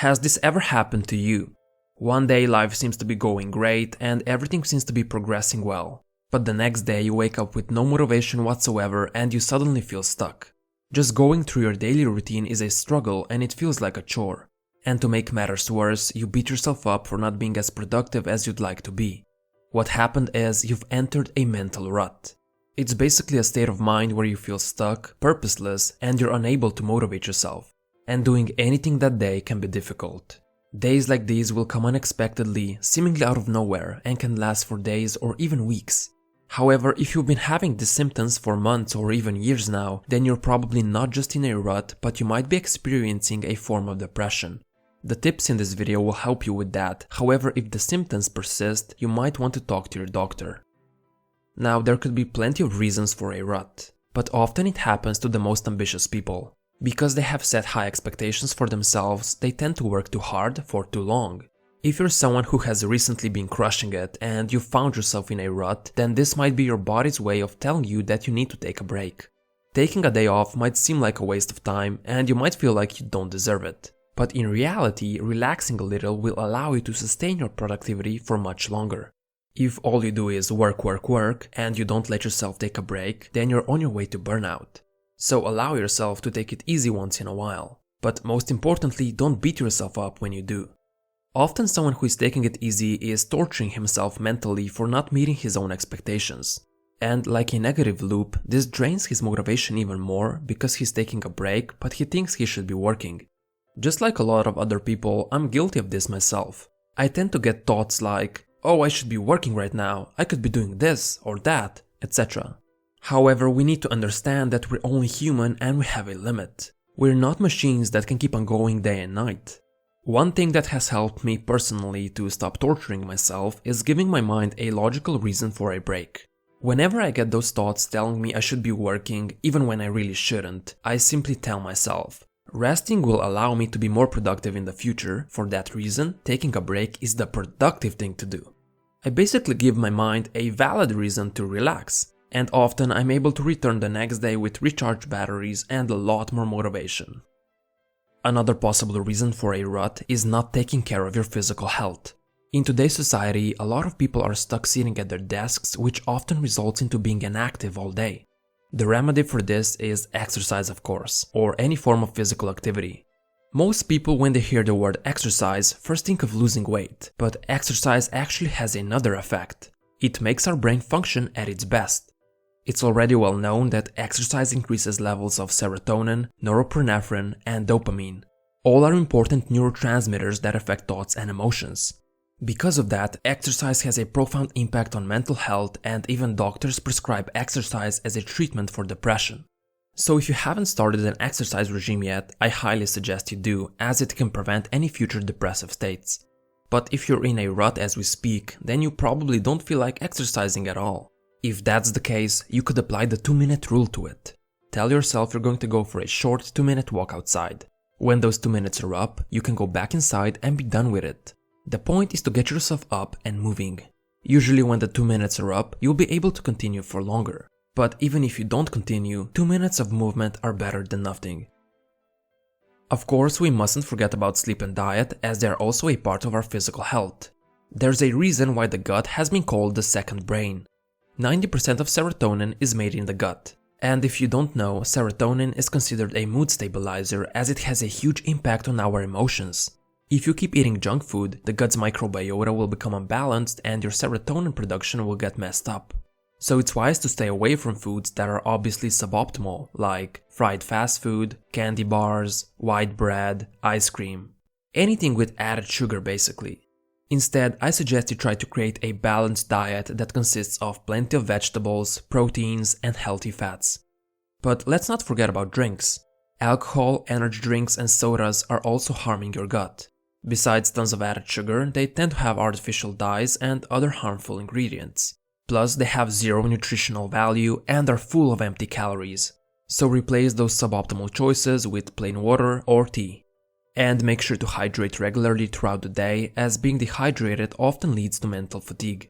Has this ever happened to you? One day life seems to be going great and everything seems to be progressing well. But the next day you wake up with no motivation whatsoever and you suddenly feel stuck. Just going through your daily routine is a struggle and it feels like a chore. And to make matters worse, you beat yourself up for not being as productive as you'd like to be. What happened is you've entered a mental rut. It's basically a state of mind where you feel stuck, purposeless, and you're unable to motivate yourself. And doing anything that day can be difficult. Days like these will come unexpectedly, seemingly out of nowhere, and can last for days or even weeks. However, if you've been having these symptoms for months or even years now, then you're probably not just in a rut, but you might be experiencing a form of depression. The tips in this video will help you with that. However, if the symptoms persist, you might want to talk to your doctor. Now, there could be plenty of reasons for a rut, but often it happens to the most ambitious people. Because they have set high expectations for themselves, they tend to work too hard for too long. If you're someone who has recently been crushing it and you found yourself in a rut, then this might be your body's way of telling you that you need to take a break. Taking a day off might seem like a waste of time and you might feel like you don't deserve it. But in reality, relaxing a little will allow you to sustain your productivity for much longer. If all you do is work and you don't let yourself take a break, then you're on your way to burnout. So allow yourself to take it easy once in a while. But most importantly, don't beat yourself up when you do. Often someone who is taking it easy is torturing himself mentally for not meeting his own expectations. And like a negative loop, this drains his motivation even more because he's taking a break but he thinks he should be working. Just like a lot of other people, I'm guilty of this myself. I tend to get thoughts like, oh, I should be working right now, I could be doing this or that, etc. However, we need to understand that we're only human and we have a limit. We're not machines that can keep on going day and night. One thing that has helped me personally to stop torturing myself is giving my mind a logical reason for a break. Whenever I get those thoughts telling me I should be working, even when I really shouldn't, I simply tell myself, resting will allow me to be more productive in the future. For that reason, taking a break is the productive thing to do. I basically give my mind a valid reason to relax, and often I'm able to return the next day with recharged batteries and a lot more motivation. Another possible reason for a rut is not taking care of your physical health. In today's society, a lot of people are stuck sitting at their desks, which often results into being inactive all day. The remedy for this is exercise, of course, or any form of physical activity. Most people, when they hear the word exercise, first think of losing weight, but exercise actually has another effect. It makes our brain function at its best. It's already well known that exercise increases levels of serotonin, norepinephrine, and dopamine. All are important neurotransmitters that affect thoughts and emotions. Because of that, exercise has a profound impact on mental health, and even doctors prescribe exercise as a treatment for depression. So if you haven't started an exercise regime yet, I highly suggest you do, as it can prevent any future depressive states. But if you're in a rut as we speak, then you probably don't feel like exercising at all. If that's the case, you could apply the 2-minute rule to it. Tell yourself you're going to go for a short 2-minute walk outside. When those 2 minutes are up, you can go back inside and be done with it. The point is to get yourself up and moving. Usually when the 2 minutes are up, you'll be able to continue for longer. But even if you don't continue, 2 minutes of movement are better than nothing. Of course, we mustn't forget about sleep and diet, as they are also a part of our physical health. There's a reason why the gut has been called the second brain. 90% of serotonin is made in the gut. And if you don't know, serotonin is considered a mood stabilizer as it has a huge impact on our emotions. If you keep eating junk food, the gut's microbiota will become unbalanced and your serotonin production will get messed up. So it's wise to stay away from foods that are obviously suboptimal, like fried fast food, candy bars, white bread, ice cream. Anything with added sugar basically. Instead, I suggest you try to create a balanced diet that consists of plenty of vegetables, proteins, and healthy fats. But let's not forget about drinks. Alcohol, energy drinks, and sodas are also harming your gut. Besides tons of added sugar, they tend to have artificial dyes and other harmful ingredients. Plus, they have zero nutritional value and are full of empty calories. So replace those suboptimal choices with plain water or tea. And make sure to hydrate regularly throughout the day, as being dehydrated often leads to mental fatigue.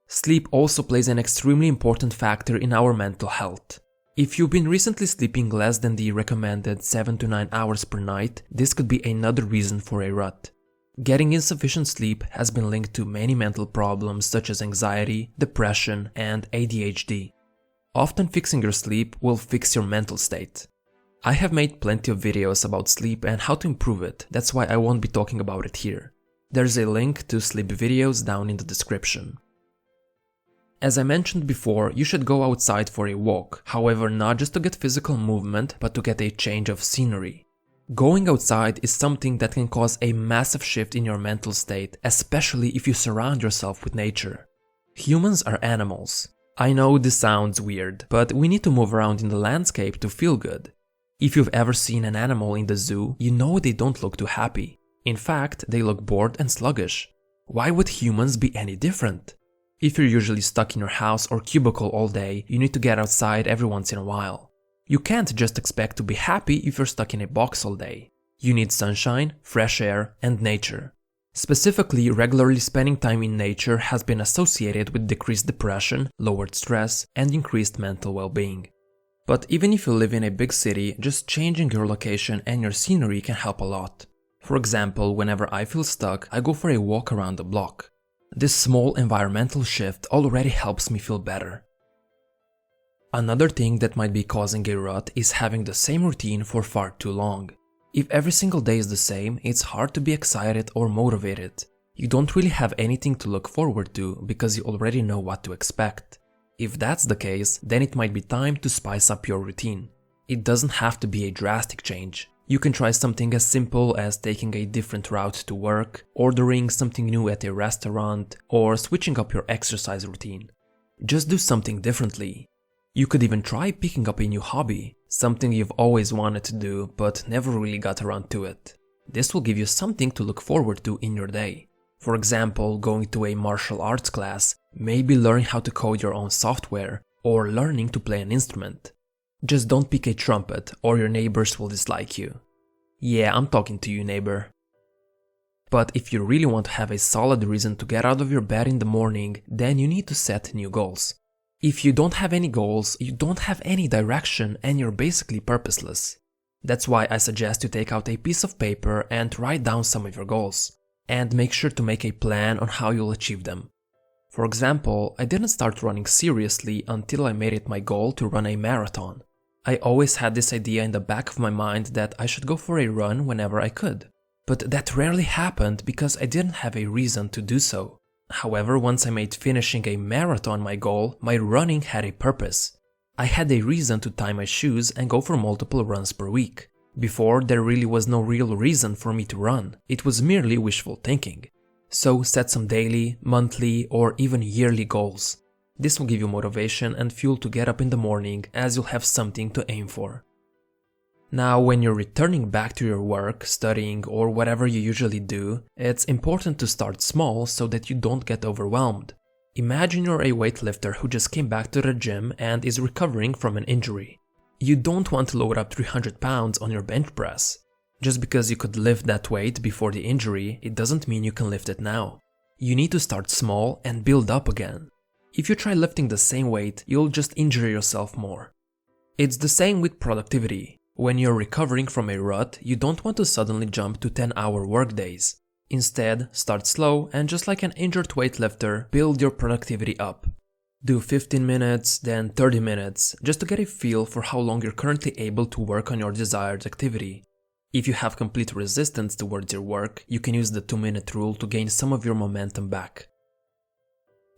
Sleep also plays an extremely important factor in our mental health. If you've been recently sleeping less than the recommended 7 to 9 hours per night, this could be another reason for a rut. Getting insufficient sleep has been linked to many mental problems such as anxiety, depression, and ADHD. Often fixing your sleep will fix your mental state. I have made plenty of videos about sleep and how to improve it, that's why I won't be talking about it here. There's a link to sleep videos down in the description. As I mentioned before, you should go outside for a walk, however not just to get physical movement, but to get a change of scenery. Going outside is something that can cause a massive shift in your mental state, especially if you surround yourself with nature. Humans are animals. I know this sounds weird, but we need to move around in the landscape to feel good. If you've ever seen an animal in the zoo, you know they don't look too happy. In fact, they look bored and sluggish. Why would humans be any different? If you're usually stuck in your house or cubicle all day, you need to get outside every once in a while. You can't just expect to be happy if you're stuck in a box all day. You need sunshine, fresh air, and nature. Specifically, regularly spending time in nature has been associated with decreased depression, lowered stress, and increased mental well-being. But even if you live in a big city, just changing your location and your scenery can help a lot. For example, whenever I feel stuck, I go for a walk around the block. This small environmental shift already helps me feel better. Another thing that might be causing a rut is having the same routine for far too long. If every single day is the same, it's hard to be excited or motivated. You don't really have anything to look forward to because you already know what to expect. If that's the case, then it might be time to spice up your routine. It doesn't have to be a drastic change. You can try something as simple as taking a different route to work, ordering something new at a restaurant, or switching up your exercise routine. Just do something differently. You could even try picking up a new hobby, something you've always wanted to do but never really got around to it. This will give you something to look forward to in your day. For example, going to a martial arts class, maybe learning how to code your own software, or learning to play an instrument. Just don't pick a trumpet or your neighbors will dislike you. Yeah, I'm talking to you, neighbor. But if you really want to have a solid reason to get out of your bed in the morning, then you need to set new goals. If you don't have any goals, you don't have any direction and you're basically purposeless. That's why I suggest you take out a piece of paper and write down some of your goals. And make sure to make a plan on how you'll achieve them. For example, I didn't start running seriously until I made it my goal to run a marathon. I always had this idea in the back of my mind that I should go for a run whenever I could. But that rarely happened because I didn't have a reason to do so. However, once I made finishing a marathon my goal, my running had a purpose. I had a reason to tie my shoes and go for multiple runs per week. Before, there really was no real reason for me to run, it was merely wishful thinking. So set some daily, monthly, or even yearly goals. This will give you motivation and fuel to get up in the morning as you'll have something to aim for. Now, when you're returning back to your work, studying, or whatever you usually do, it's important to start small so that you don't get overwhelmed. Imagine you're a weightlifter who just came back to the gym and is recovering from an injury. You don't want to load up 300 pounds on your bench press. Just because you could lift that weight before the injury, it doesn't mean you can lift it now. You need to start small and build up again. If you try lifting the same weight, you'll just injure yourself more. It's the same with productivity. When you're recovering from a rut, you don't want to suddenly jump to 10-hour workdays. Instead, start slow and just like an injured weightlifter, build your productivity up. Do 15 minutes, then 30 minutes, just to get a feel for how long you're currently able to work on your desired activity. If you have complete resistance towards your work, you can use the 2-minute rule to gain some of your momentum back.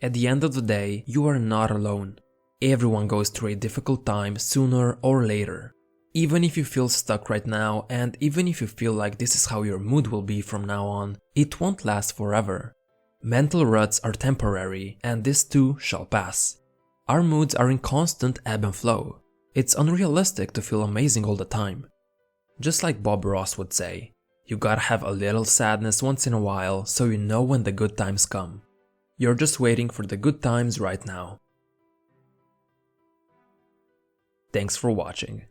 At the end of the day, you are not alone. Everyone goes through a difficult time sooner or later. Even if you feel stuck right now, and even if you feel like this is how your mood will be from now on, it won't last forever. Mental ruts are temporary, and this too shall pass. Our moods are in constant ebb and flow. It's unrealistic to feel amazing all the time. Just like Bob Ross would say, you gotta have a little sadness once in a while so you know when the good times come. You're just waiting for the good times right now. Thanks for watching.